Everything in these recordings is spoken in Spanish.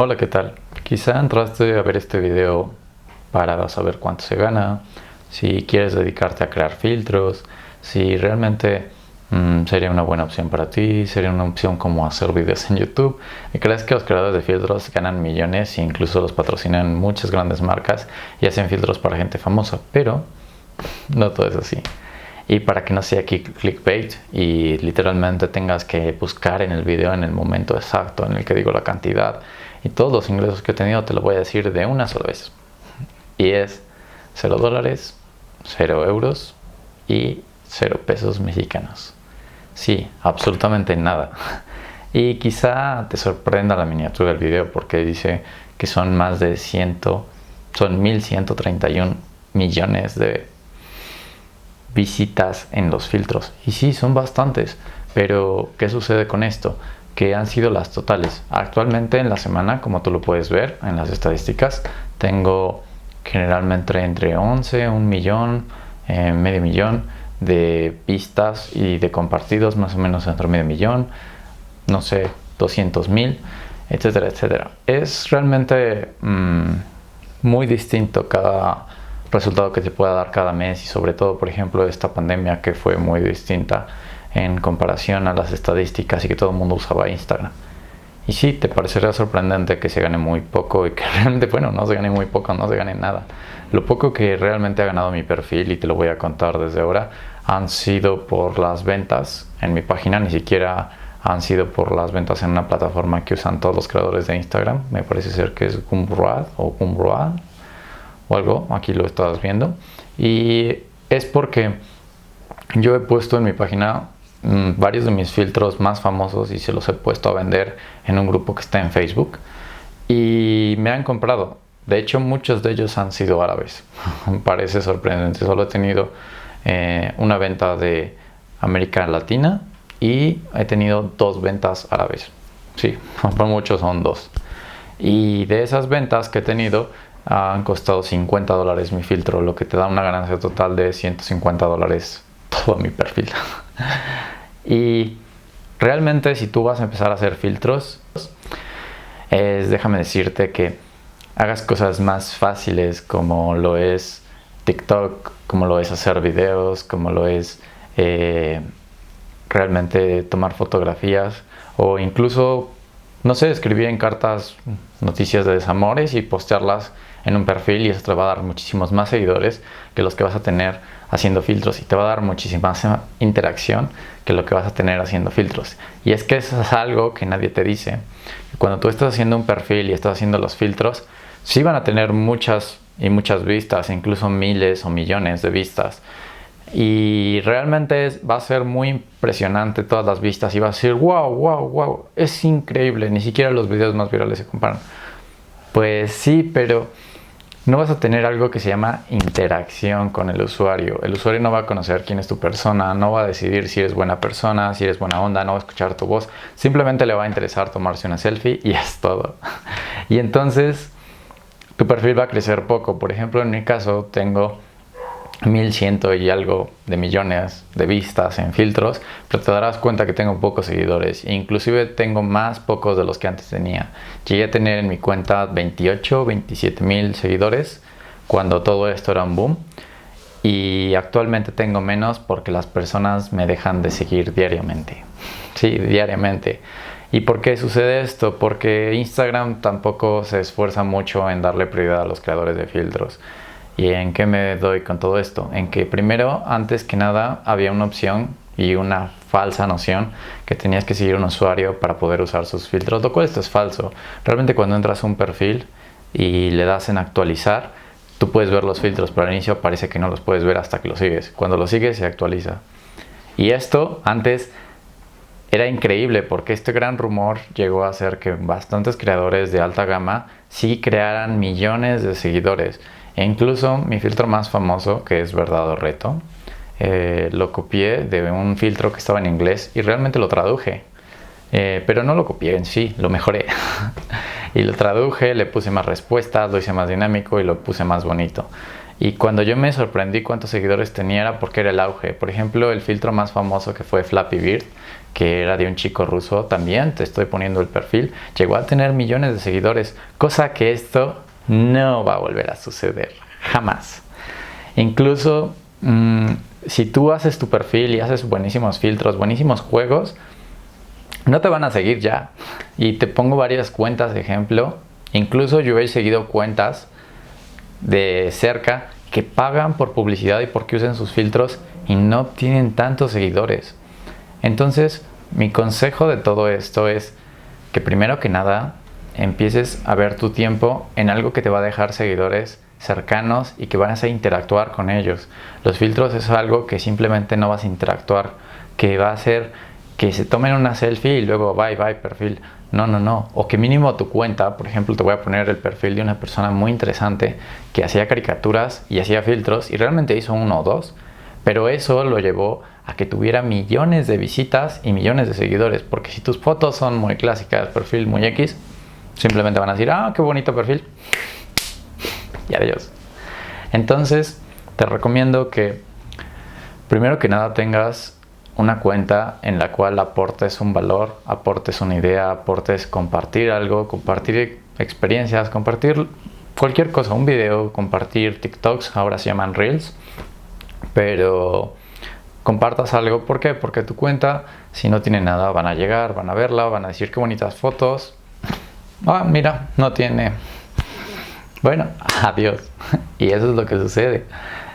Hola, ¿qué tal? Quizá entraste a ver este video para saber cuánto se gana, si quieres dedicarte a crear filtros, si realmente sería una buena opción para ti, sería una opción como hacer videos en YouTube. ¿Y crees que los creadores de filtros ganan millones e incluso los patrocinan muchas grandes marcas y hacen filtros para gente famosa? Pero no todo es así. Y para que no sea clickbait y literalmente tengas que buscar en el video en el momento exacto en el que digo la cantidad y todos los ingresos que he tenido, te lo voy a decir de una sola vez. Y es $0, €0 y $0 mexicanos. Sí, absolutamente nada. Y quizá te sorprenda la miniatura del video porque dice que son más de 1.131 millones de visitas en los filtros. Y sí, son bastantes. Pero, ¿qué sucede con esto? Que han sido las totales. Actualmente en la semana, como tú lo puedes ver en las estadísticas, tengo generalmente entre 11, 1 millón, medio millón de vistas y de compartidos, más o menos entre medio millón, no sé, 200,000, etcétera, etcétera. Es realmente muy distinto cada resultado que te pueda dar cada mes y sobre todo, por ejemplo, esta pandemia que fue muy distinta en comparación a las estadísticas y que todo el mundo usaba Instagram. Y sí, te parecerá sorprendente que se gane muy poco y que realmente, bueno, no se gane muy poco, no se gane nada. Lo poco que realmente ha ganado mi perfil, y te lo voy a contar desde ahora, han sido por las ventas en mi página, ni siquiera han sido por las ventas en una plataforma que usan todos los creadores de Instagram. Me parece ser que es Gumroad o Gumroad o algo, aquí lo estás viendo. Y es porque yo he puesto en mi página varios de mis filtros más famosos y se los he puesto a vender en un grupo que está en Facebook y me han comprado. De hecho, muchos de ellos han sido árabes. Parece sorprendente. Solo he tenido una venta de América Latina y he tenido 2 ventas árabes. Sí, por muchos son 2. Y de esas ventas que he tenido han costado $50 mi filtro, lo que te da una ganancia total de $150 todo mi perfil. Y realmente si tú vas a empezar a hacer filtros, déjame decirte que hagas cosas más fáciles como lo es TikTok, como lo es hacer videos, como lo es realmente tomar fotografías o incluso, no sé, escribir en cartas noticias de desamores y postearlas en un perfil, y eso te va a dar muchísimos más seguidores que los que vas a tener haciendo filtros, y te va a dar muchísima más interacción que lo que vas a tener haciendo filtros. Y es que eso es algo que nadie te dice. Cuando tú estás haciendo un perfil y estás haciendo los filtros, sí van a tener muchas y muchas vistas, incluso miles o millones de vistas. Y realmente va a ser muy impresionante todas las vistas y va a ser wow, wow, wow, es increíble, ni siquiera los videos más virales se comparan. Pues sí, pero no vas a tener algo que se llama interacción con el usuario. El usuario no va a conocer quién es tu persona, no va a decidir si eres buena persona, si eres buena onda, no va a escuchar tu voz. Simplemente le va a interesar tomarse una selfie y es todo. Y entonces tu perfil va a crecer poco. Por ejemplo, en mi caso tengo 1,100 y algo de millones de vistas en filtros, pero te darás cuenta que tengo pocos seguidores, inclusive tengo más pocos de los que antes tenía. Llegué a tener en mi cuenta 28, 27 mil seguidores cuando todo esto era un boom, y actualmente tengo menos porque las personas me dejan de seguir diariamente. Sí, diariamente. ¿Y por qué sucede esto? Porque Instagram tampoco se esfuerza mucho en darle prioridad a los creadores de filtros. ¿Y en qué me doy con todo esto? En que primero, antes que nada, había una opción y una falsa noción que tenías que seguir un usuario para poder usar sus filtros, lo cual esto es falso. Realmente cuando entras a un perfil y le das en actualizar, tú puedes ver los filtros, pero al inicio parece que no los puedes ver hasta que los sigues. Cuando los sigues se actualiza. Y esto antes era increíble porque este gran rumor llegó a hacer que bastantes creadores de alta gama sí crearan millones de seguidores. E incluso mi filtro más famoso, que es Verdad o Reto, lo copié de un filtro que estaba en inglés y realmente lo traduje. Pero no lo copié en sí, lo mejoré. Y lo traduje, le puse más respuestas, lo hice más dinámico y lo puse más bonito. Y cuando yo me sorprendí cuántos seguidores tenía era porque era el auge. Por ejemplo, el filtro más famoso que fue Flappy Bird, que era de un chico ruso, también te estoy poniendo el perfil, llegó a tener millones de seguidores, cosa que esto no va a volver a suceder, jamás. Incluso si tú haces tu perfil y haces buenísimos filtros, buenísimos juegos, no te van a seguir ya. Y te pongo varias cuentas de ejemplo. Incluso yo he seguido cuentas de cerca que pagan por publicidad y porque usen sus filtros y no tienen tantos seguidores. Entonces, mi consejo de todo esto es que primero que nada empieces a ver tu tiempo en algo que te va a dejar seguidores cercanos y que vas a interactuar con ellos. Los filtros es algo que simplemente no vas a interactuar, que va a hacer que se tomen una selfie y luego bye perfil. No. O que mínimo tu cuenta, por ejemplo, te voy a poner el perfil de una persona muy interesante que hacía caricaturas y hacía filtros y realmente hizo 1 o 2, pero eso lo llevó a que tuviera millones de visitas y millones de seguidores, porque si tus fotos son muy clásicas, perfil muy X, simplemente van a decir, qué bonito perfil, y adiós. Entonces, te recomiendo que primero que nada tengas una cuenta en la cual aportes un valor, aportes una idea, aportes compartir algo, compartir experiencias, compartir cualquier cosa, un video, compartir TikToks, ahora se llaman Reels, pero compartas algo. ¿Por qué? Porque tu cuenta, si no tiene nada, van a llegar, van a verla, van a decir qué bonitas fotos. Mira, no tiene. Bueno, adiós. Y eso es lo que sucede.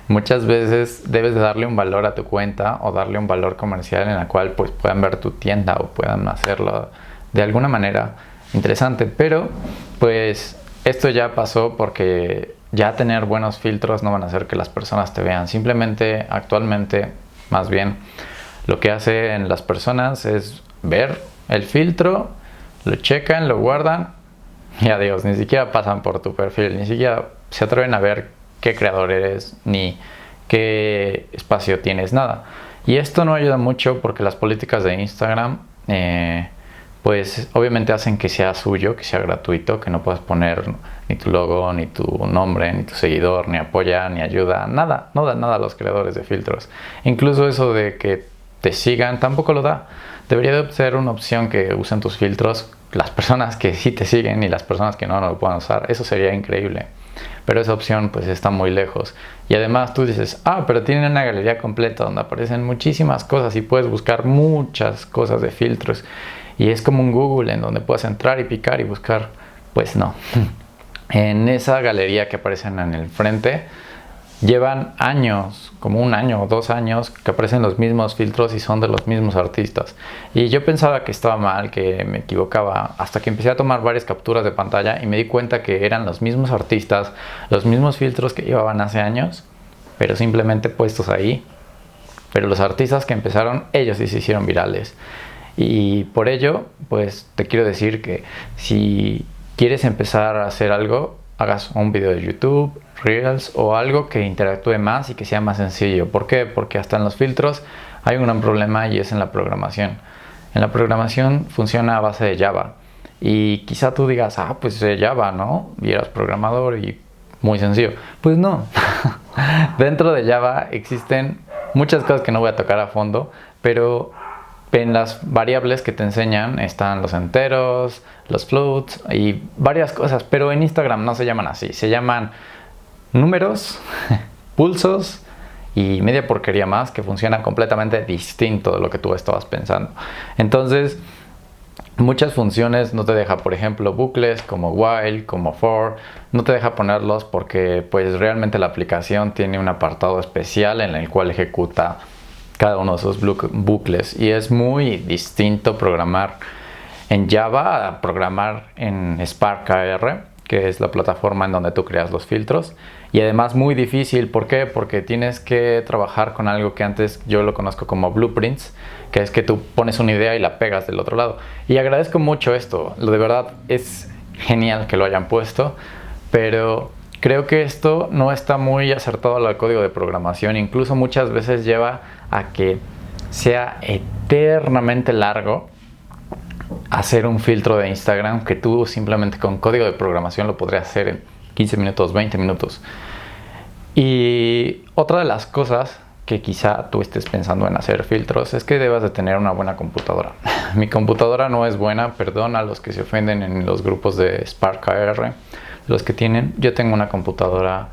Muchas veces debes de darle un valor a tu cuenta o darle un valor comercial en la cual pues puedan ver tu tienda o puedan hacerlo de alguna manera interesante. Pero pues esto ya pasó porque ya tener buenos filtros no van a hacer que las personas te vean. Simplemente actualmente, más bien, lo que hacen las personas es ver el filtro, lo checan, lo guardan y adiós. Ni siquiera pasan por tu perfil, ni siquiera se atreven a ver qué creador eres, ni qué espacio tienes, nada. Y esto no ayuda mucho porque las políticas de Instagram, pues obviamente hacen que sea suyo, que sea gratuito, que no puedas poner ni tu logo, ni tu nombre, ni tu seguidor, ni apoya, ni ayuda, nada, no da nada a los creadores de filtros. Incluso eso de que te sigan tampoco lo da. Debería de ser una opción que usen tus filtros las personas que sí te siguen y las personas que no lo puedan usar. Eso sería increíble. Pero esa opción pues está muy lejos. Y además tú dices, pero tienen una galería completa donde aparecen muchísimas cosas y puedes buscar muchas cosas de filtros. Y es como un Google en donde puedes entrar y picar y buscar. Pues no. En esa galería que aparecen en el frente, llevan años, como 1 año o 2 años, que aparecen los mismos filtros y son de los mismos artistas. Y yo pensaba que estaba mal, que me equivocaba, hasta que empecé a tomar varias capturas de pantalla y me di cuenta que eran los mismos artistas, los mismos filtros que llevaban hace años, pero simplemente puestos ahí. Pero los artistas que empezaron, ellos sí se hicieron virales. Y por ello, pues te quiero decir que si quieres empezar a hacer algo, hagas un video de YouTube, Reels o algo que interactúe más y que sea más sencillo. ¿Por qué? Porque hasta en los filtros hay un gran problema y es en la programación. En la programación funciona a base de Java. Y quizá tú digas, pues Java, ¿no? Y eras programador y muy sencillo. Pues no. Dentro de Java existen muchas cosas que no voy a tocar a fondo, pero en las variables que te enseñan están los enteros, los floats y varias cosas, pero en Instagram no se llaman así, se llaman números, pulsos y media porquería más que funcionan completamente distinto de lo que tú estabas pensando. Entonces, muchas funciones no te deja, por ejemplo, bucles como while, como for, no te deja ponerlos porque pues realmente la aplicación tiene un apartado especial en el cual ejecuta cada uno de esos bucles y es muy distinto programar en Java a programar en Spark.AR, que es la plataforma en donde tú creas los filtros, y además muy difícil. ¿Por qué? Porque tienes que trabajar con algo que antes yo lo conozco como blueprints, que es que tú pones una idea y la pegas del otro lado, y agradezco mucho esto, de verdad es genial que lo hayan puesto, pero creo que esto no está muy acertado al código de programación. Incluso muchas veces lleva a que sea eternamente largo hacer un filtro de Instagram que tú simplemente con código de programación lo podrías hacer en 15 minutos, 20 minutos. Y otra de las cosas que quizá tú estés pensando en hacer filtros es que debas de tener una buena computadora. Mi computadora no es buena, perdón a los que se ofenden en los grupos de Spark AR, los que tienen. Yo tengo una computadora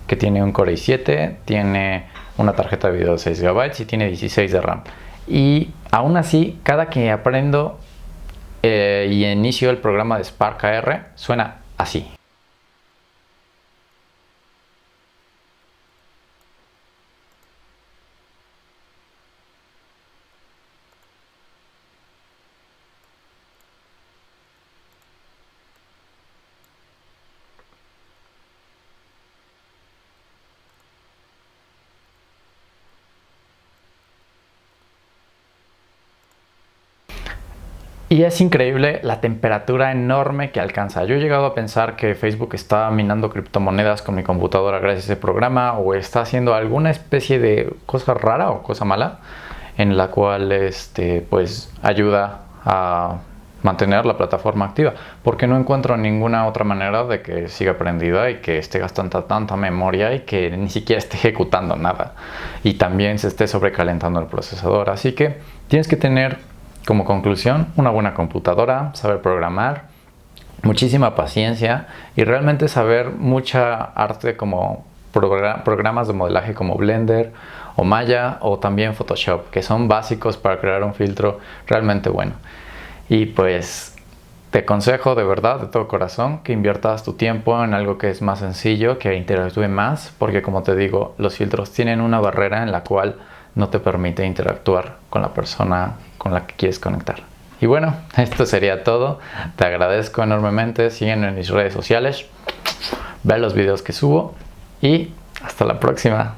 que tiene un Core i7, tiene una tarjeta de video de 6 GB y tiene 16 de RAM. Y aún así, cada que aprendo y inicio el programa de Spark AR, suena así. Y es increíble la temperatura enorme que alcanza. Yo he llegado a pensar que Facebook está minando criptomonedas con mi computadora gracias a ese programa, o está haciendo alguna especie de cosa rara o cosa mala en la cual pues ayuda a mantener la plataforma activa, porque no encuentro ninguna otra manera de que siga prendida y que esté gastando tanta memoria y que ni siquiera esté ejecutando nada y también se esté sobrecalentando el procesador. Así que tienes que tener como conclusión una buena computadora, saber programar, muchísima paciencia y realmente saber mucha arte como programas de modelaje como Blender o Maya o también Photoshop, que son básicos para crear un filtro realmente bueno. Y pues te aconsejo de verdad, de todo corazón, que inviertas tu tiempo en algo que es más sencillo, que interactúe más, porque como te digo, los filtros tienen una barrera en la cual no te permite interactuar con la persona con la que quieres conectar. Y bueno, esto sería todo. Te agradezco enormemente. Sígueme en mis redes sociales, ve los videos que subo y hasta la próxima.